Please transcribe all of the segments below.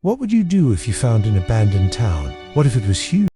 What would you do if you found an abandoned town? What if it was huge?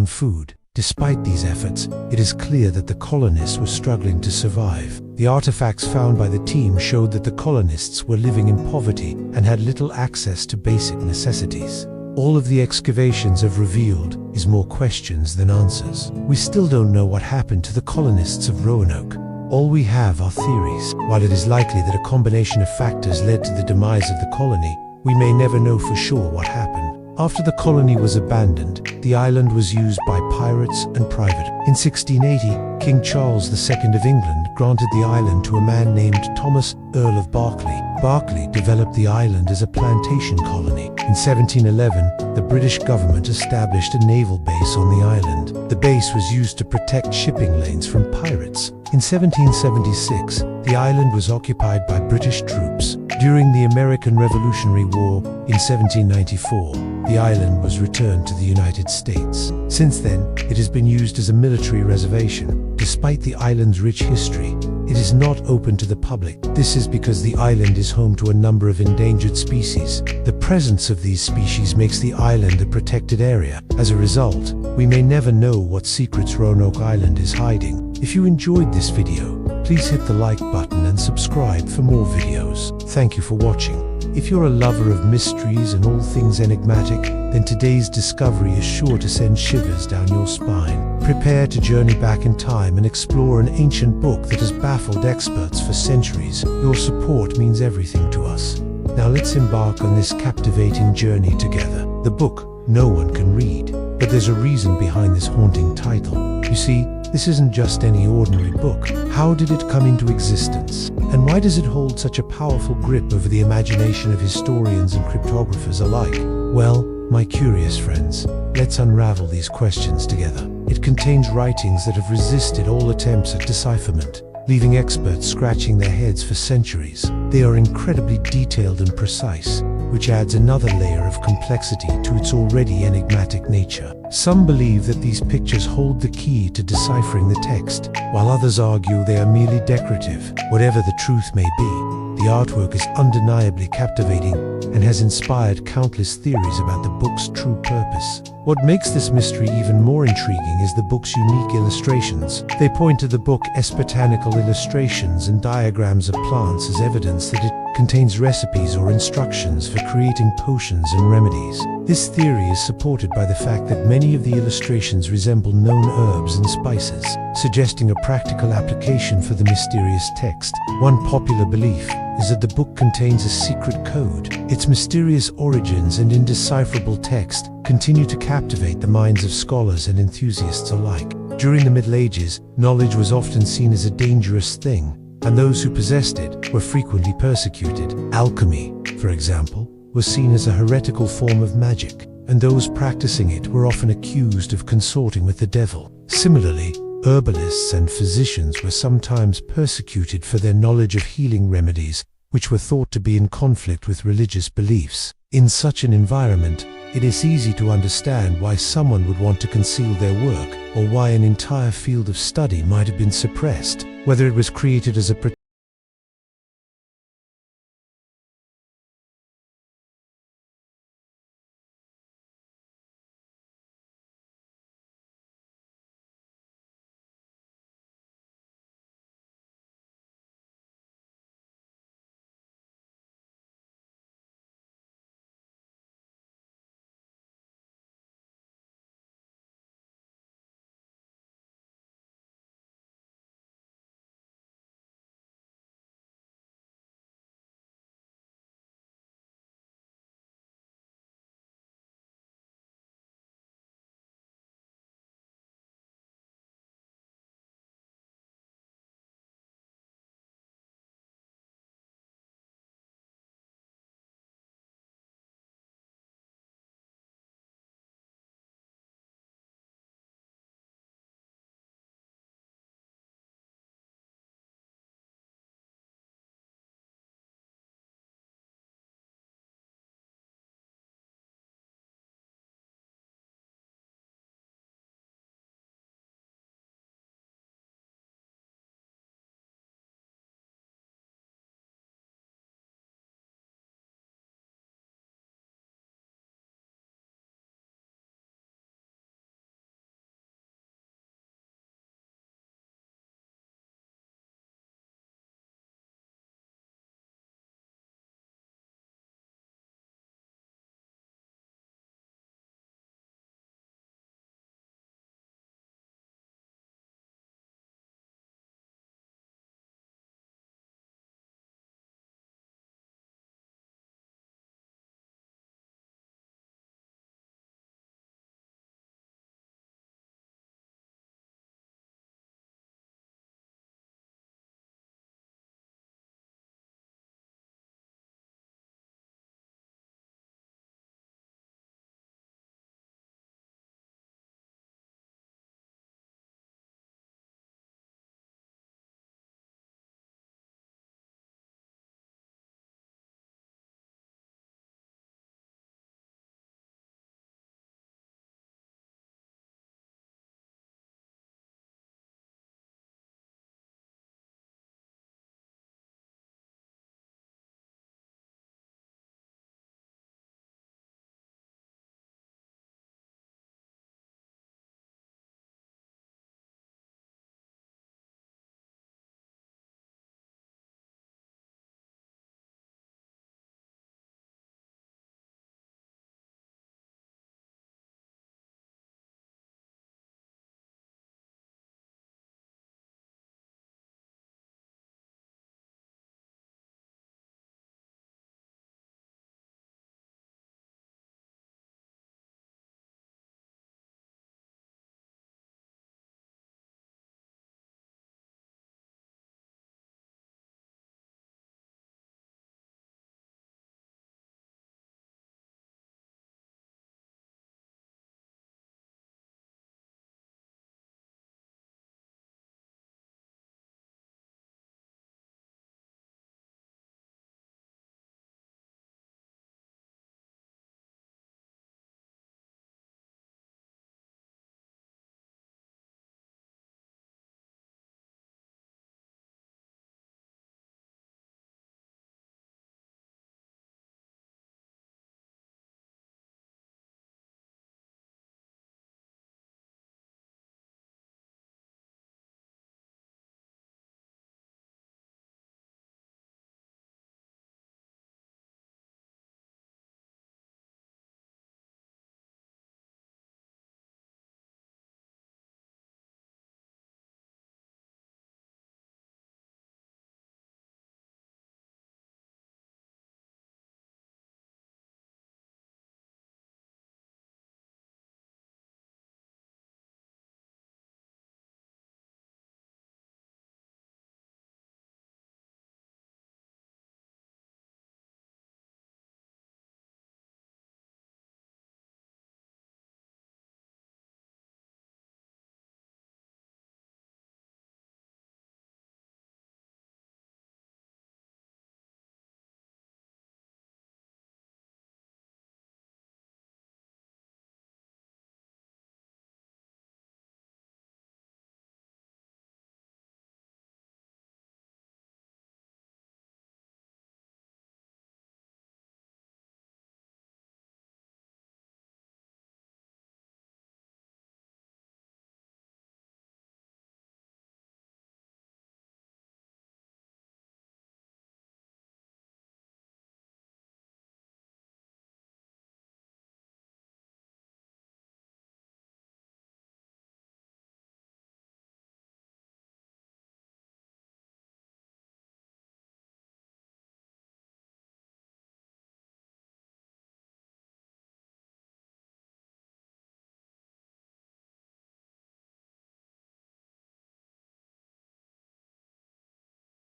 own food. Despite these efforts, it is clear that the colonists were struggling to survive. The artifacts found by the team showed that the colonists were living in poverty and had little access to basic necessities. All of the excavations have revealed is more questions than answers. We still don't know what happened to the colonists of Roanoke. All we have are theories. While it is likely that a combination of factors led to the demise of the colony, we may never know for sure what happened. After the colony was abandoned, the island was used by pirates and private. In 1680, King Charles II of England granted the island to a man named Thomas, Earl of Berkeley. Berkeley developed the island as a plantation colony. In 1711, the British government established a naval base on the island. The base was used to protect shipping lanes from pirates. In 1776, the island was occupied by British troops. During the American Revolutionary War in 1794, the island was returned to the United States. Since then, it has been used as a military reservation. Despite the island's rich history, it is not open to the public. This is because the island is home to a number of endangered species. The presence of these species makes the island a protected area. As a result, we may never know what secrets Roanoke Island is hiding. If you enjoyed this video, please hit the like button and subscribe for more videos. Thank you for watching. If you're a lover of mysteries and all things enigmatic, then today's discovery is sure to send shivers down your spine. Prepare to journey back in time and explore an ancient book that has baffled experts for centuries. Your support means everything to us. Now let's embark on this captivating journey together. The book no one can read, but there's a reason behind this haunting title. You see, this isn't just any ordinary book. How did it come into existence? And why does it hold such a powerful grip over the imagination of historians and cryptographers alike? Well, my curious friends, let's unravel these questions together. It contains writings that have resisted all attempts at decipherment, leaving experts scratching their heads for centuries. They are incredibly detailed and precise, which adds another layer of complexity to its already enigmatic nature. Some believe that these pictures hold the key to deciphering the text, while others argue they are merely decorative. Whatever the truth may be, the artwork is undeniably captivating and has inspired countless theories about the book's true purpose. What makes this mystery even more intriguing is the book's unique illustrations. They point to the book's botanical illustrations and diagrams of plants as evidence that it contains recipes or instructions for creating potions and remedies. This theory is supported by the fact that many of the illustrations resemble known herbs and spices, suggesting a practical application for the mysterious text. One popular belief is that the book contains a secret code. Its mysterious origins and indecipherable text continue to captivate the minds of scholars and enthusiasts alike. During the Middle Ages, knowledge was often seen as a dangerous thing, and those who possessed it were frequently persecuted. Alchemy, for example, was seen as a heretical form of magic, and those practicing it were often accused of consorting with the devil. Similarly, herbalists and physicians were sometimes persecuted for their knowledge of healing remedies, which were thought to be in conflict with religious beliefs. In such an environment, it is easy to understand why someone would want to conceal their work, or why an entire field of study might have been suppressed, whether it was created as a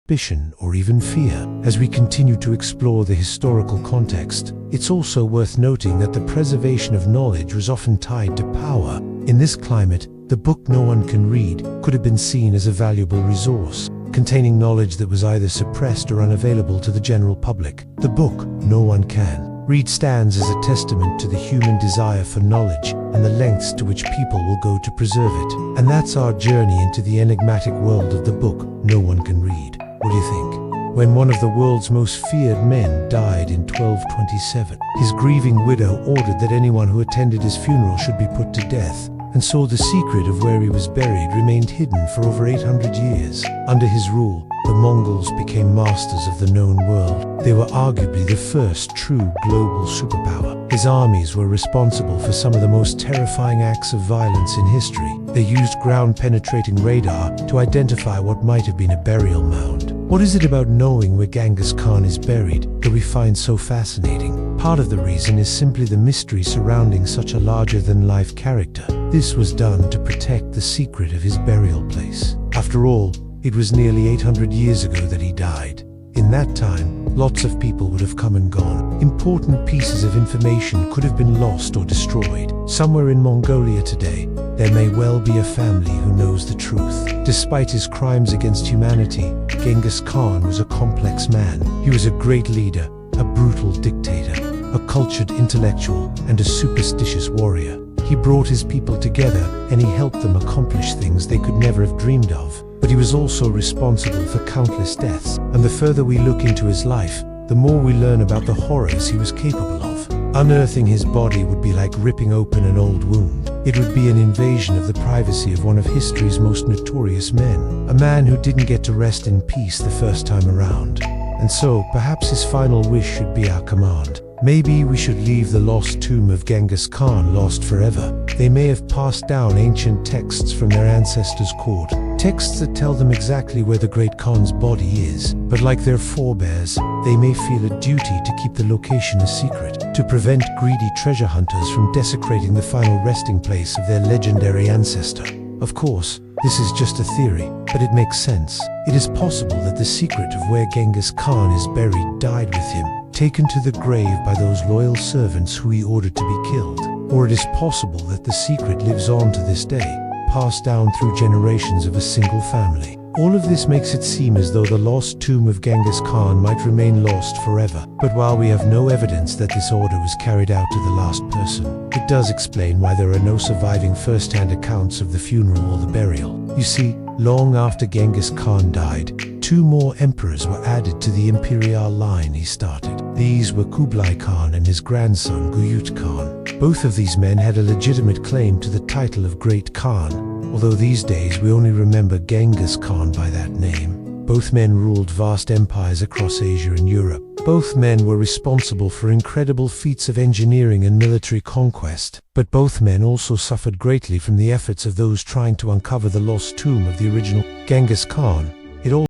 suspicion, or even fear. As we continue to explore the historical context, it's also worth noting that the preservation of knowledge was often tied to power. In this climate, the book No One Can Read could have been seen as a valuable resource, containing knowledge that was either suppressed or unavailable to the general public. The book No One Can Read stands as a testament to the human desire for knowledge and the lengths to which people will go to preserve it. And that's our journey into the enigmatic world of the book No One Can Read. What do you think? When one of the world's most feared men died in 1227, his grieving widow ordered that anyone who attended his funeral should be put to death, and so the secret of where he was buried remained hidden for over 800 years. Under his rule, the Mongols became masters of the known world. They were arguably the first true global superpower. His armies were responsible for some of the most terrifying acts of violence in history. They used ground-penetrating radar to identify what might have been a burial mound. What is it about knowing where Genghis Khan is buried that we find so fascinating? Part of the reason is simply the mystery surrounding such a larger-than-life character. This was done to protect the secret of his burial place. After all, it was nearly 800 years ago that he died. In that time, lots of people would have come and gone. Important pieces of information could have been lost or destroyed. Somewhere in Mongolia today, there may well be a family who knows the truth. Despite his crimes against humanity, Genghis Khan was a complex man. He was a great leader, a brutal dictator, a cultured intellectual, and a superstitious warrior. He brought his people together, and he helped them accomplish things they could never have dreamed of. But he was also responsible for countless deaths, and the further we look into his life, the more we learn about the horrors he was capable of. Unearthing his body would be like ripping open an old wound. It would be an invasion of the privacy of one of history's most notorious men, a man who didn't get to rest in peace the first time around. And so, perhaps his final wish should be our command. Maybe we should leave the lost tomb of Genghis Khan lost forever. They may have passed down ancient texts from their ancestors' court, texts that tell them exactly where the great Khan's body is. But like their forebears, they may feel a duty to keep the location a secret, to prevent greedy treasure hunters from desecrating the final resting place of their legendary ancestor. Of course, this is just a theory, but it makes sense. It is possible that the secret of where Genghis Khan is buried died with him, taken to the grave by those loyal servants who he ordered to be killed. Or it is possible that the secret lives on to this day, passed down through generations of a single family. All of this makes it seem as though the lost tomb of Genghis Khan might remain lost forever. But while we have no evidence that this order was carried out to the last person, it does explain why there are no surviving first-hand accounts of the funeral or the burial. You see, long after Genghis Khan died, two more emperors were added to the imperial line he started. These were Kublai Khan and his grandson Guyut Khan. Both of these men had a legitimate claim to the title of Great Khan, although these days we only remember Genghis Khan by that name. Both men ruled vast empires across Asia and Europe. Both men were responsible for incredible feats of engineering and military conquest. But both men also suffered greatly from the efforts of those trying to uncover the lost tomb of the original Genghis Khan. It all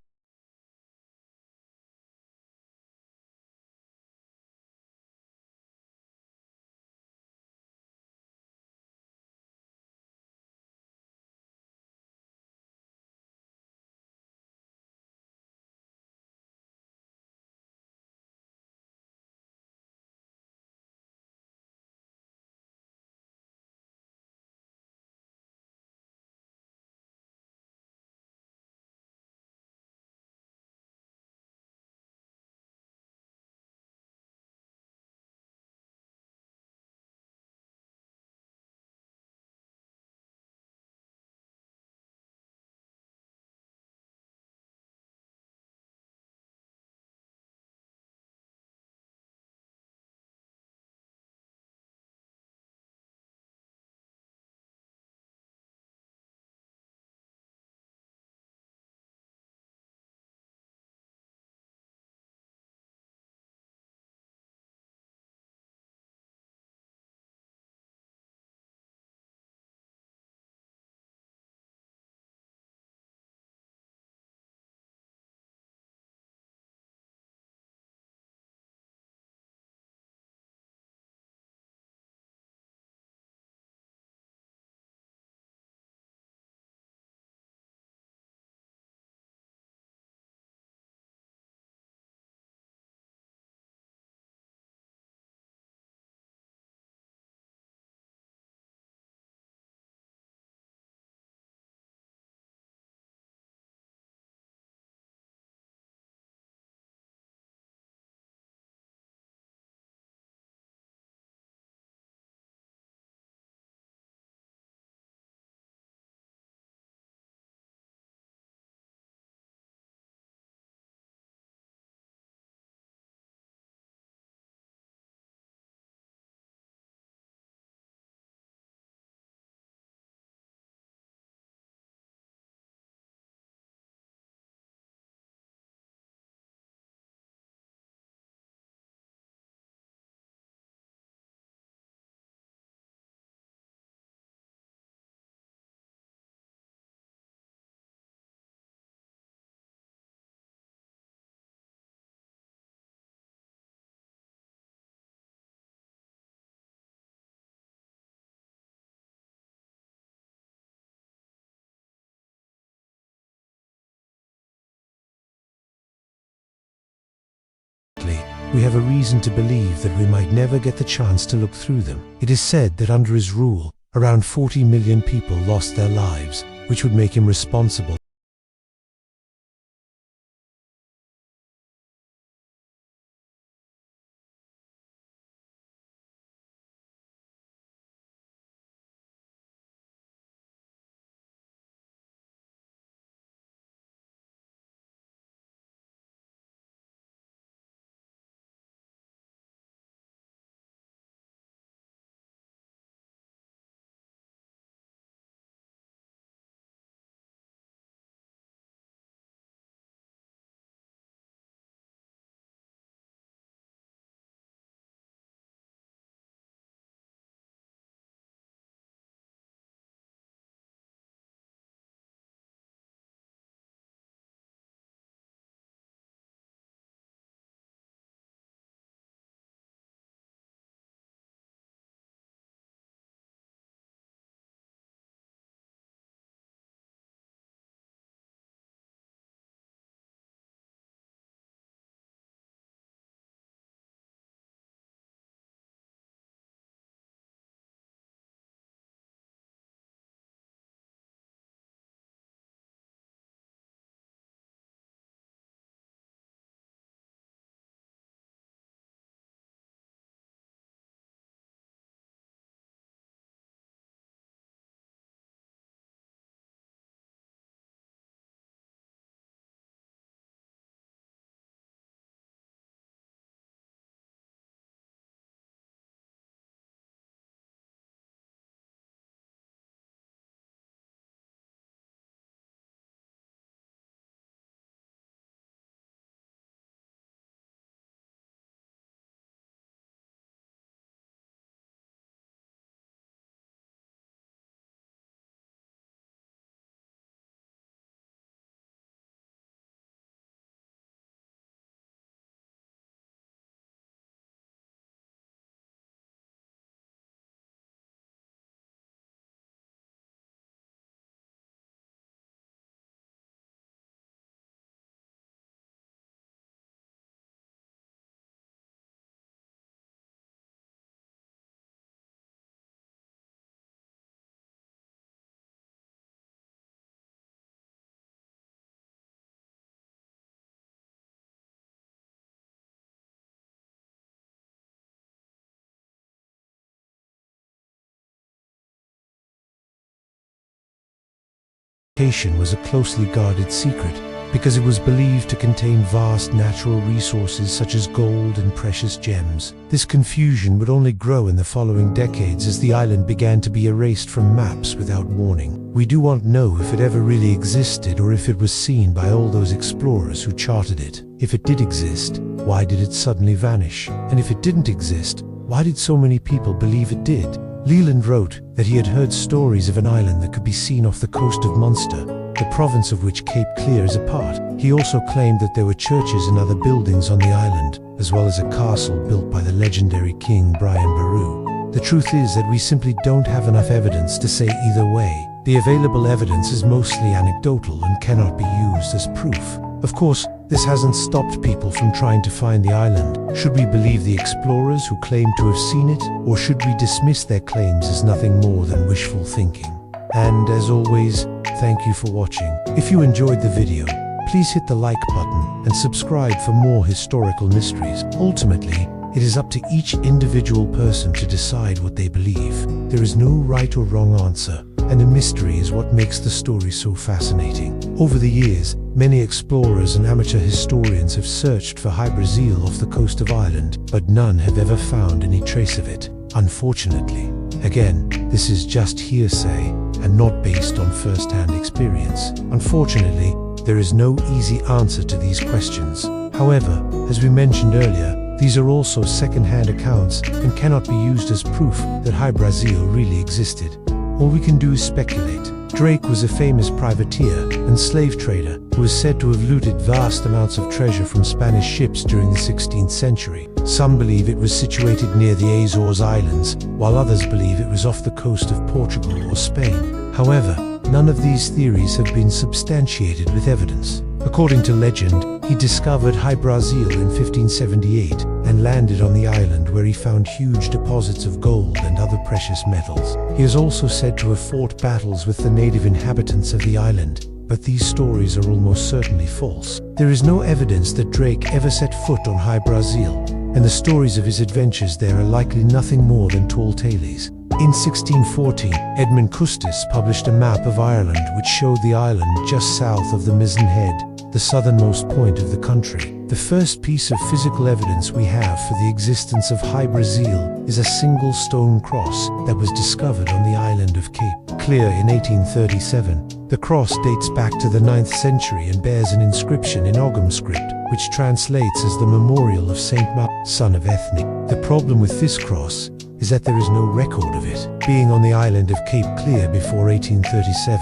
we have a reason to believe that we might never get the chance to look through them. It is said that under his rule, around 40 million people lost their lives, which would make him responsible relocation was a closely guarded secret because it was believed to contain vast natural resources such as gold and precious gems. This confusion would only grow in the following decades as the island began to be erased from maps without warning. We do not know if it ever really existed or if it was seen by all those explorers who charted it. If it did exist, why did it suddenly vanish? And if it didn't exist, why did so many people believe it did? Leland wrote that he had heard stories of an island that could be seen off the coast of Munster, the province of which Cape Clear is a part. He also claimed that there were churches and other buildings on the island, as well as a castle built by the legendary King Brian Boru. The truth is that we simply don't have enough evidence to say either way. The available evidence is mostly anecdotal and cannot be used as proof. Of course, this hasn't stopped people from trying to find the island. Should we believe the explorers who claim to have seen it, or should we dismiss their claims as nothing more than wishful thinking? And as always, thank you for watching. If you enjoyed the video, please hit the like button and subscribe for more historical mysteries. Ultimately, it is up to each individual person to decide what they believe. There is no right or wrong answer, and the mystery is what makes the story so fascinating. Over the years, many explorers and amateur historians have searched for Hy-Brasil off the coast of Ireland, but none have ever found any trace of it, unfortunately. Again, this is just hearsay and not based on first-hand experience. Unfortunately, there is no easy answer to these questions. However, as we mentioned earlier, these are also second-hand accounts and cannot be used as proof that Hy-Brasil really existed. All we can do is speculate. Drake was a famous privateer and slave trader who was said to have looted vast amounts of treasure from Spanish ships during the 16th century. Some believe it was situated near the Azores Islands, while others believe it was off the coast of Portugal or Spain. However, none of these theories have been substantiated with evidence. According to legend, he discovered Hy-Brasil in 1578 and landed on the island where he found huge deposits of gold and other precious metals. He is also said to have fought battles with the native inhabitants of the island, but these stories are almost certainly false. There is no evidence that Drake ever set foot on Hy Brasil, and the stories of his adventures there are likely nothing more than tall tales. In 1614, Edmund Custis published a map of Ireland which showed the island just south of the Mizzen Head, the southernmost point of the country. The first piece of physical evidence we have for the existence of Hy Brasil is a single stone cross that was discovered on the island of Cape Clear in 1837. The cross dates back to the 9th century and bears an inscription in Ogham script, which translates as the memorial of Saint Ma, son of Ethne. The problem with this cross is that there is no record of it being on the island of Cape Clear before 1837,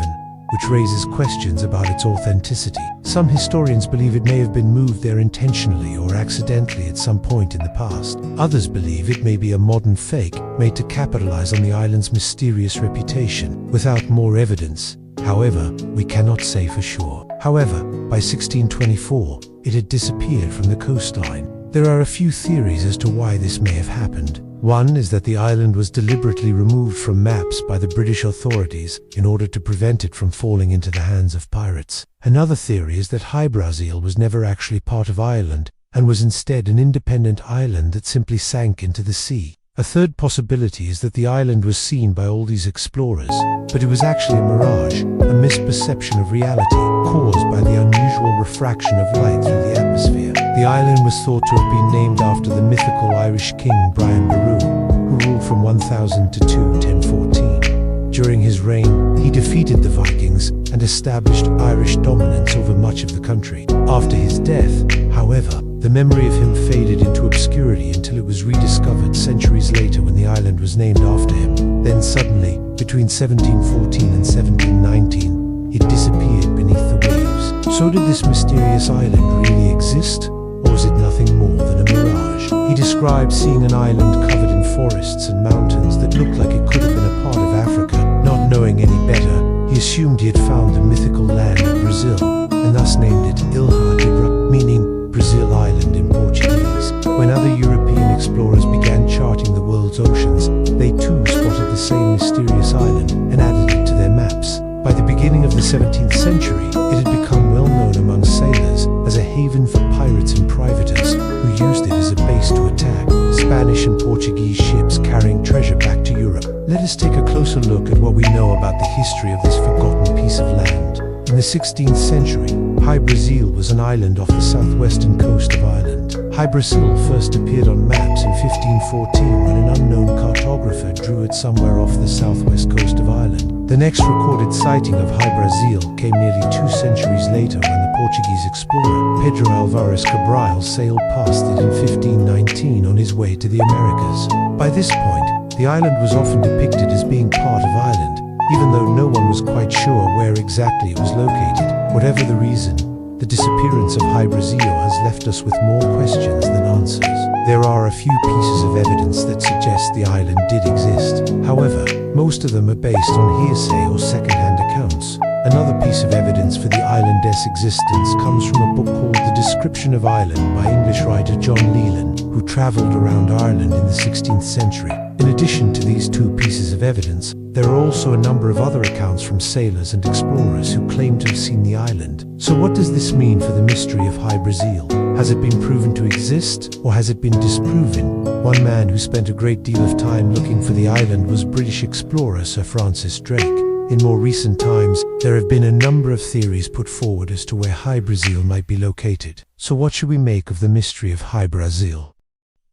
which raises questions about its authenticity. Some historians believe it may have been moved there intentionally or accidentally at some point in the past. Others believe it may be a modern fake made to capitalize on the island's mysterious reputation. Without more evidence, however, we cannot say for sure. However, by 1624, it had disappeared from the coastline. There are a few theories as to why this may have happened. One is that the island was deliberately removed from maps by the British authorities in order to prevent it from falling into the hands of pirates. Another theory is that Hy Brasil was never actually part of Ireland and was instead an independent island that simply sank into the sea. A third possibility is that the island was seen by all these explorers, but it was actually a mirage, a misperception of reality caused by the unusual refraction of light through the atmosphere. The island was thought to have been named after the mythical Irish king Brian Boru, who ruled from 1002 to 1014. During his reign, he defeated the Vikings and established Irish dominance over much of the country. After his death, however, the memory of him faded into obscurity until it was rediscovered centuries later when the island was named after him. Then suddenly, between 1714 and 1719, it disappeared beneath the waves. So did this mysterious island really exist? Or was it nothing more than a mirage? He described seeing an island covered in forests and mountains that looked like it could have been a part of Africa. Not knowing any better, he assumed he had found the mythical land of Brazil, and thus named it Ilha de Bra, meaning Brazil Island in Portuguese. When other European explorers began charting the world's oceans, they too spotted the same mysterious island and added it to their maps. By the beginning of the 17th century, it had become well known among sailors as a haven for pirates and privateers who used it as a base to attack Spanish and Portuguese ships carrying treasure back to Europe. Let us take a closer look at what we know about the history of this forgotten piece of land. In the 16th century, Hy Brasil was an island off the southwestern coast of Ireland. Hy Brasil first appeared on maps in 1514 when an unknown cartographer drew it somewhere off the southwest coast of Ireland. The next recorded sighting of Hy Brasil came nearly 2 centuries later when the Portuguese explorer Pedro Álvares Cabral sailed past it in 1519 on his way to the Americas. By this point, the island was often depicted as being part of Ireland, even though no one was quite sure where exactly it was located. Whatever the reason, the disappearance of Hy Brasil has left us with more questions than answers. There are a few pieces of evidence that suggest the island did exist. However, most of them are based on hearsay or second-hand accounts. Another piece of evidence for the island's existence comes from a book called The Description of Ireland by English writer John Leland, who travelled around Ireland in the 16th century. In addition to these two pieces of evidence, there are also a number of other accounts from sailors and explorers who claim to have seen the island. So what does this mean for the mystery of Hy Brasil? Has it been proven to exist, or has it been disproven? One man who spent a great deal of time looking for the island was British explorer Sir Francis Drake. In more recent times, there have been a number of theories put forward as to where Hy Brasil might be located. So what should we make of the mystery of Hy Brasil?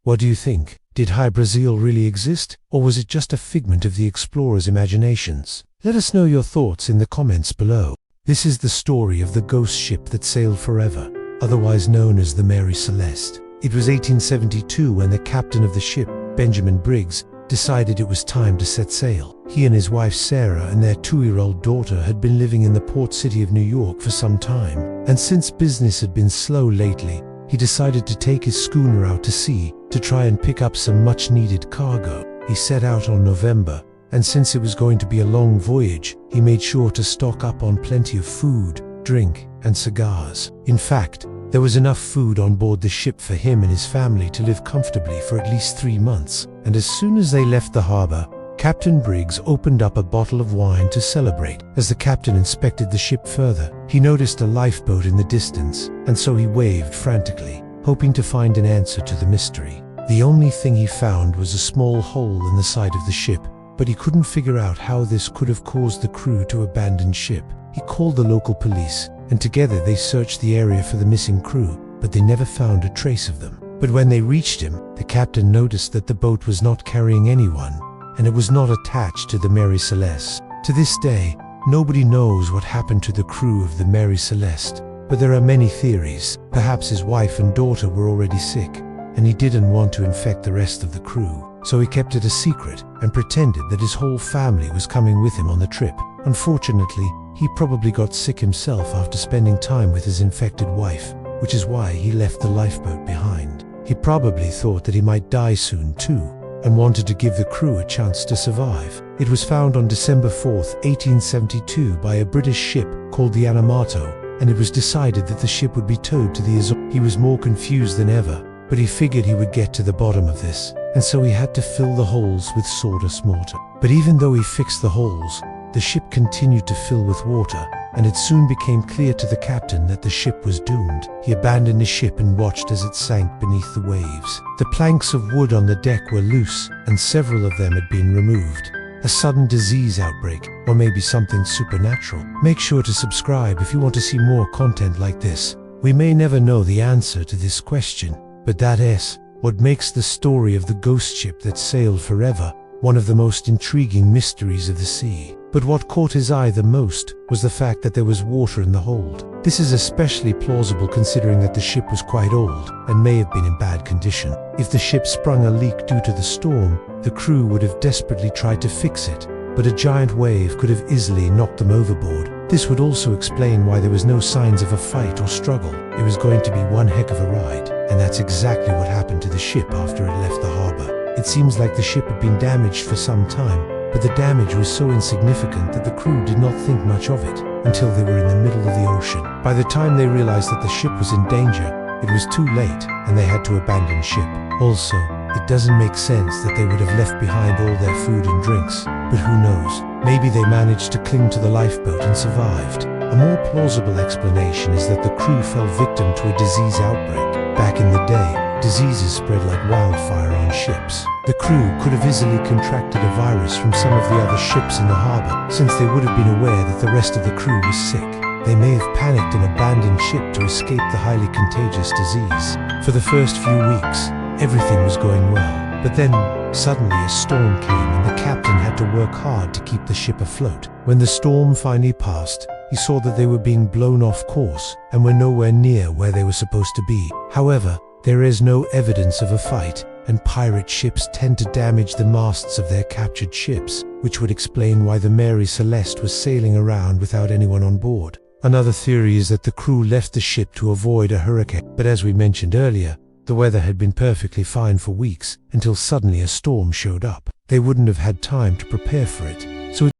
What do you think? Did Hy Brasil really exist, or was it just a figment of the explorers' imaginations? Let us know your thoughts in the comments below. This is the story of the ghost ship that sailed forever, otherwise known as the Mary Celeste. It was 1872 when the captain of the ship, Benjamin Briggs, decided it was time to set sail. He and his wife Sarah and their 2-year-old daughter had been living in the port city of New York for some time, and since business had been slow lately, he decided to take his schooner out to sea to try and pick up some much-needed cargo. He set out on November, and since it was going to be a long voyage, he made sure to stock up on plenty of food, drink, and cigars. In fact, There was enough food on board the ship for him and his family to live comfortably for at least 3 months, and as soon as they left the harbor, Captain Briggs opened up a bottle of wine to celebrate. As the captain inspected the ship further, he noticed a lifeboat in the distance, and so he waved frantically, hoping to find an answer to the mystery. The only thing he found was a small hole in the side of the ship, but he couldn't figure out how this could have caused the crew to abandon ship. He called the local police, and together they searched the area for the missing crew, but they never found a trace of them. But when they reached him, the captain noticed that the boat was not carrying anyone, and it was not attached to the Mary Celeste. To this day, nobody knows what happened to the crew of the Mary Celeste, but there are many theories. Perhaps his wife and daughter were already sick, and he didn't want to infect the rest of the crew, so he kept it a secret and pretended that his whole family was coming with him on the trip. Unfortunately, he probably got sick himself after spending time with his infected wife, which is why he left the lifeboat behind. He probably thought that he might die soon too, and wanted to give the crew a chance to survive. It was found on December 4th, 1872 by a British ship called the Yamato, and it was decided that the ship would be towed to the Azores. He was more confused than ever, but he figured he would get to the bottom of this, and so he had to fill the holes with sawdust mortar. But even though he fixed the holes, the ship continued to fill with water, and it soon became clear to the captain that the ship was doomed. He abandoned the ship and watched as it sank beneath the waves. The planks of wood on the deck were loose, and several of them had been removed. A sudden disease outbreak, or maybe something supernatural. Make sure to subscribe if you want to see more content like this. We may never know the answer to this question, but that is what makes the story of the ghost ship that sailed forever one of the most intriguing mysteries of the sea. But what caught his eye the most was the fact that there was water in the hold. This is especially plausible considering that the ship was quite old and may have been in bad condition. If the ship sprung a leak due to the storm, the crew would have desperately tried to fix it, but a giant wave could have easily knocked them overboard. This would also explain why there was no signs of a fight or struggle. It was going to be one heck of a ride, and that's exactly what happened to the ship after it left the harbor. It seems like the ship had been damaged for some time, but the damage was so insignificant that the crew did not think much of it until they were in the middle of the ocean. By the time they realized that the ship was in danger, it was too late and they had to abandon ship. Also, it doesn't make sense that they would have left behind all their food and drinks, but who knows? Maybe they managed to cling to the lifeboat and survived. A more plausible explanation is that the crew fell victim to a disease outbreak. Back in the day, diseases spread like wildfire on ships. The crew could have easily contracted a virus from some of the other ships in the harbor, since they would have been aware that the rest of the crew was sick. They may have panicked and abandoned ship to escape the highly contagious disease. For the first few weeks, everything was going well, but then suddenly a storm came and the captain had to work hard to keep the ship afloat. When the storm finally passed, he saw that they were being blown off course and were nowhere near where they were supposed to be. However, there is no evidence of a fight, and pirate ships tend to damage the masts of their captured ships, which would explain why the Mary Celeste was sailing around without anyone on board. Another theory is that the crew left the ship to avoid a hurricane, but as we mentioned earlier, the weather had been perfectly fine for weeks until suddenly a storm showed up. They wouldn't have had time to prepare for it, so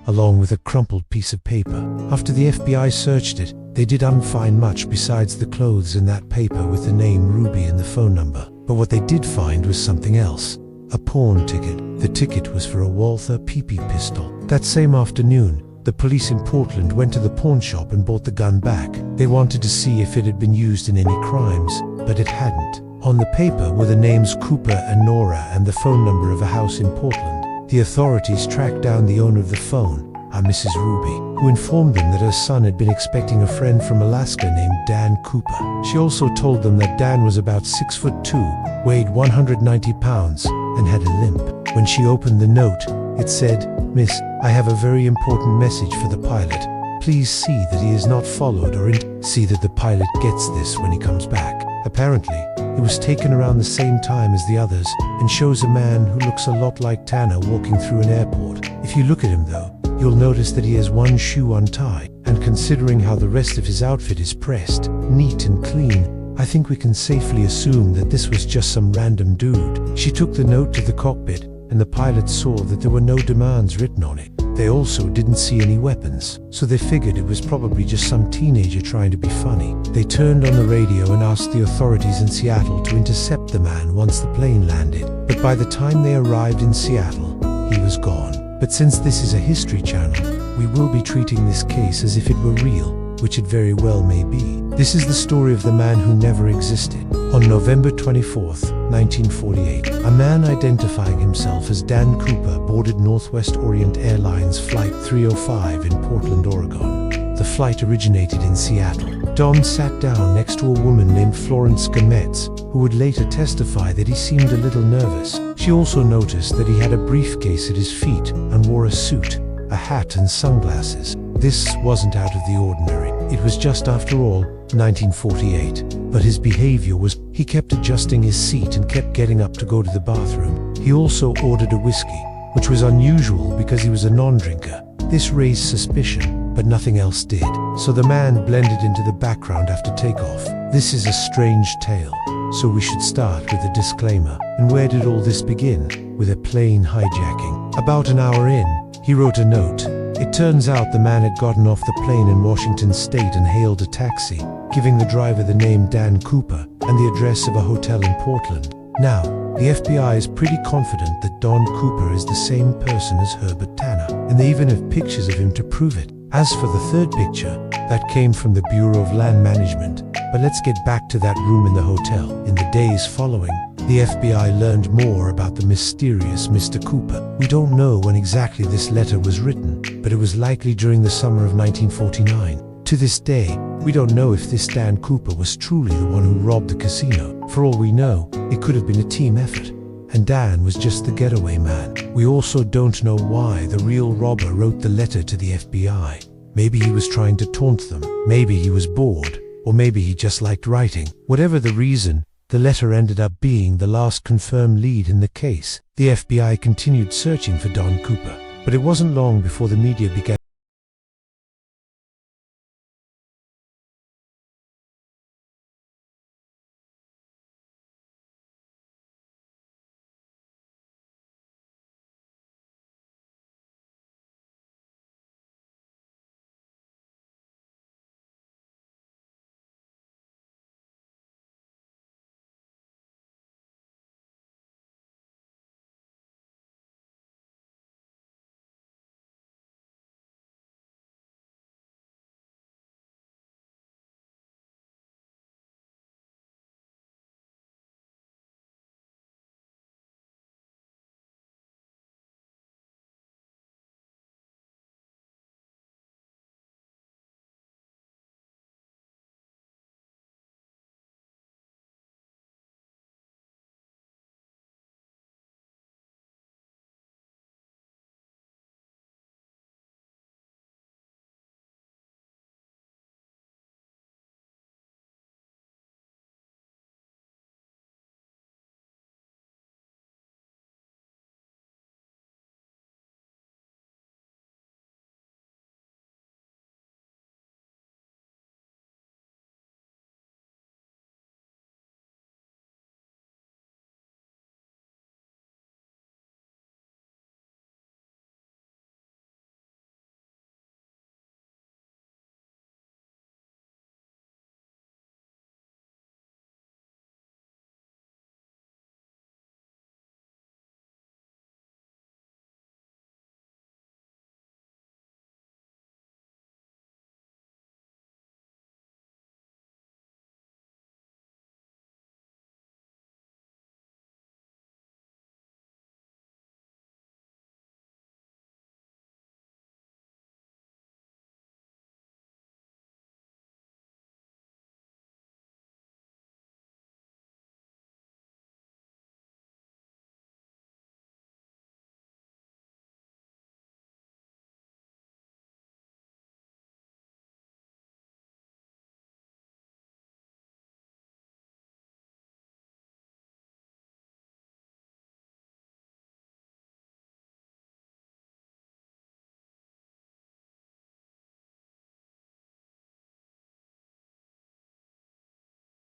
along with a crumpled piece of paper. After the FBI searched it, they didn't find much besides the clothes in that paper with the name Ruby and the phone number. But what they did find was something else. A pawn ticket. The ticket was for a Walther PP pistol. That same afternoon, the police in Portland went to the pawn shop and bought the gun back. They wanted to see if it had been used in any crimes, but it hadn't. On the paper were the names Cooper and Nora and the phone number of a house in Portland. The authorities tracked down the owner of the phone, a Mrs. Ruby, who informed them that her son had been expecting a friend from Alaska named Dan Cooper. She also told them that Dan was about 6'2", weighed 190 pounds, and had a limp. When she opened the note, it said, "Miss, I have a very important message for the pilot. Please see that he is not followed or see that the pilot gets this when he comes back." Apparently, it was taken around the same time as the others and shows a man who looks a lot like Tanner walking through an airport. If you look at him though, you'll notice that he has one shoe untied, and considering how the rest of his outfit is pressed, neat and clean, I think we can safely assume that this was just some random dude. She took the note to the cockpit, and the pilots saw that there were no demands written on it. They also didn't see any weapons, so they figured it was probably just some teenager trying to be funny. They turned on the radio and asked the authorities in Seattle to intercept the man once the plane landed, but by the time they arrived in Seattle, he was gone. But since this is a history channel, we will be treating this case as if it were real, which it very well may be. This is the story of the man who never existed. On November 24th, 1948, a man identifying himself as Dan Cooper boarded Northwest Orient Airlines Flight 305 in Portland, Oregon. The flight originated in Seattle. Don sat down next to a woman named Florence Gametz, who would later testify that he seemed a little nervous. She also noticed that he had a briefcase at his feet and wore a suit, a hat and sunglasses. This wasn't out of the ordinary. It was just, after all, 1948. But his behavior was, he kept adjusting his seat and kept getting up to go to the bathroom. He also ordered a whiskey, which was unusual because he was a non-drinker. This raised suspicion, but nothing else did. So the man blended into the background after takeoff. This is a strange tale, so we should start with a disclaimer. And where did all this begin? With a plane hijacking. About an hour in, he wrote a note. It turns out the man had gotten off the plane in Washington State and hailed a taxi, giving the driver the name Dan Cooper and the address of a hotel in Portland. Now, the FBI is pretty confident that Don Cooper is the same person as Herbert Tanner, and they even have pictures of him to prove it. As for the third picture, that came from the Bureau of Land Management. But let's get back to that room in the hotel. In the days following, the FBI learned more about the mysterious Mr. Cooper. We don't know when exactly this letter was written, but it was likely during the summer of 1949. To this day, we don't know if this Dan Cooper was truly the one who robbed the casino. For all we know, it could have been a team effort, and Dan was just the getaway man. We also don't know why the real robber wrote the letter to the FBI. Maybe he was trying to taunt them, maybe he was bored, or maybe he just liked writing. Whatever the reason, the letter ended up being the last confirmed lead in the case. The FBI continued searching for Don Cooper, but it wasn't long before the media began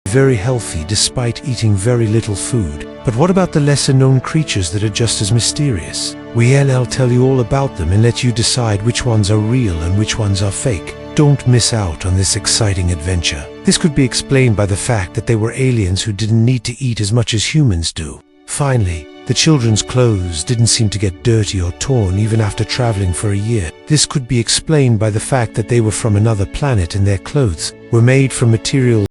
very healthy despite eating very little food. But what about the lesser-known creatures that are just as mysterious? We'll tell you all about them and let you decide which ones are real and which ones are fake. Don't miss out on this exciting adventure. This could be explained by the fact that they were aliens who didn't need to eat as much as humans do. Finally, the children's clothes didn't seem to get dirty or torn even after traveling for a year. This could be explained by the fact that they were from another planet and their clothes were made from materials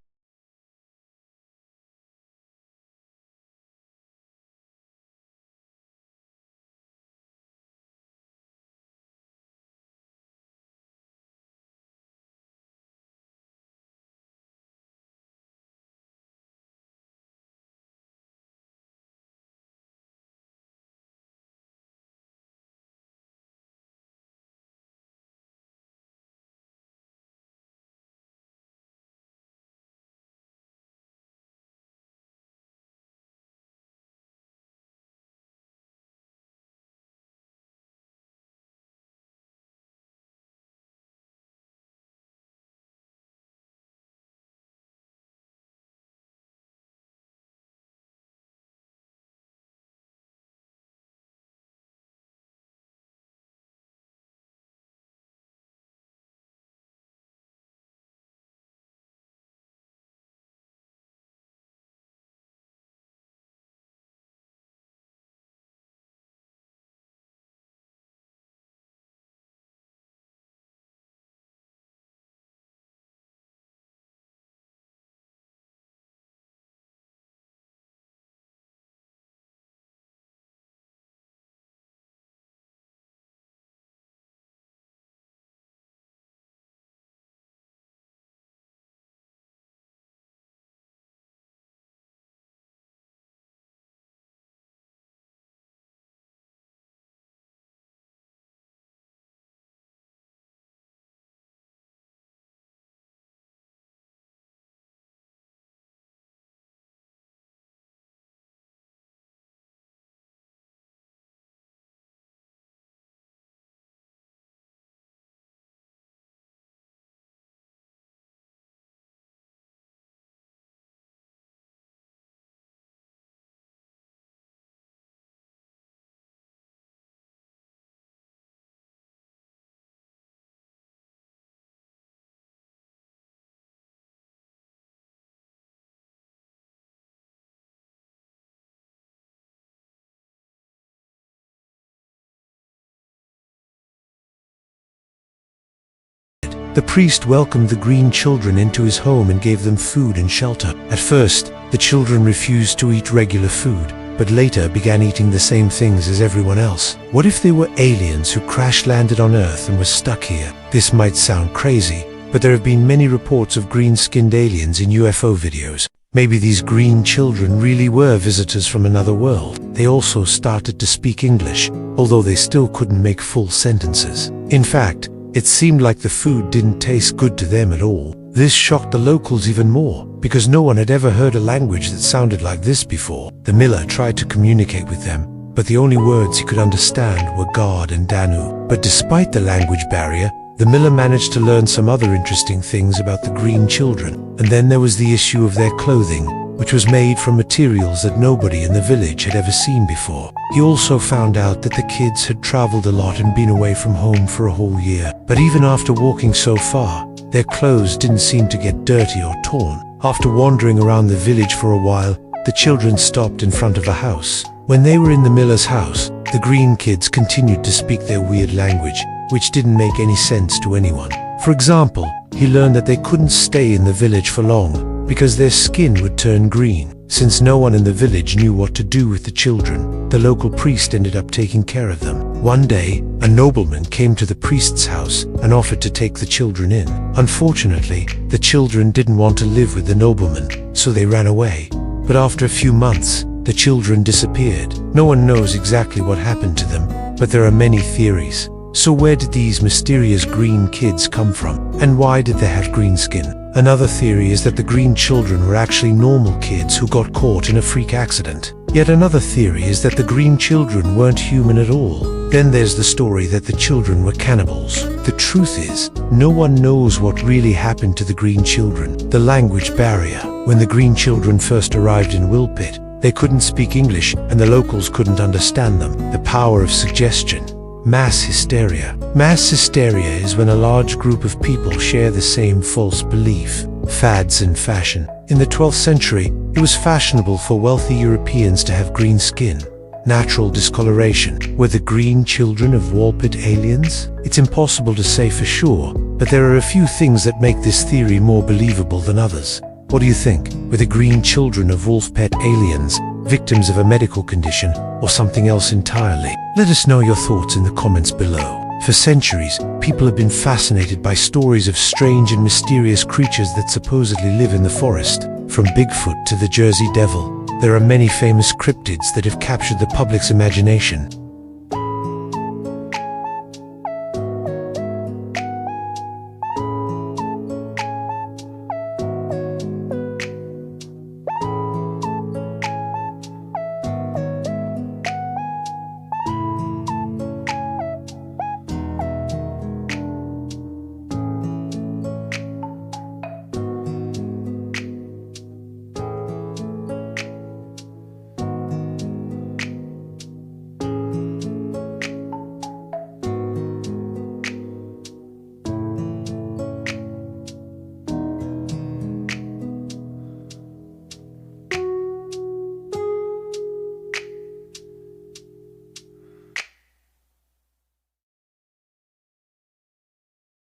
The priest welcomed the green children into his home and gave them food and shelter. At first, the children refused to eat regular food, but later began eating the same things as everyone else. What if they were aliens who crash-landed on Earth and were stuck here? This might sound crazy, but there have been many reports of green-skinned aliens in UFO videos. Maybe these green children really were visitors from another world. They also started to speak English, although they still couldn't make full sentences. In fact, it seemed like the food didn't taste good to them at all. This shocked the locals even more, because no one had ever heard a language that sounded like this before. The miller tried to communicate with them, but the only words he could understand were God and Danu. But despite the language barrier, the miller managed to learn some other interesting things about the green children. And then there was the issue of their clothing, which was made from materials that nobody in the village had ever seen before. He also found out that the kids had traveled a lot and been away from home for a whole year. But even after walking so far, their clothes didn't seem to get dirty or torn. After wandering around the village for a while, the children stopped in front of a house. When they were in the miller's house, the green kids continued to speak their weird language, which didn't make any sense to anyone. For example, he learned that they couldn't stay in the village for long because their skin would turn green. Since no one in the village knew what to do with the children, the local priest ended up taking care of them. One day, a nobleman came to the priest's house and offered to take the children in. Unfortunately, the children didn't want to live with the nobleman, so they ran away. But after a few months, the children disappeared. No one knows exactly what happened to them, but there are many theories. So where did these mysterious green kids come from? And why did they have green skin? Another theory is that the green children were actually normal kids who got caught in a freak accident. Yet another theory is that the green children weren't human at all. Then there's the story that the children were cannibals. The truth is, no one knows what really happened to the green children. The language barrier, When the green children first arrived in Wilpit, they couldn't speak English and the locals couldn't understand them. The power of suggestion. Mass hysteria. Mass hysteria is when a large group of people share the same false belief. Fads and fashion. In the 12th century, it was fashionable for wealthy Europeans to have green skin. Natural discoloration. Were the green children of Walpit aliens? It's impossible to say for sure, but there are a few things that make this theory more believable than others. What do you think? Were the green children of Wolfpet aliens victims of a medical condition or something else entirely? Let us know your thoughts in the comments below. For centuries, people have been fascinated by stories of strange and mysterious creatures that supposedly live in the forest. From Bigfoot to the Jersey Devil, there are many famous cryptids that have captured the public's imagination.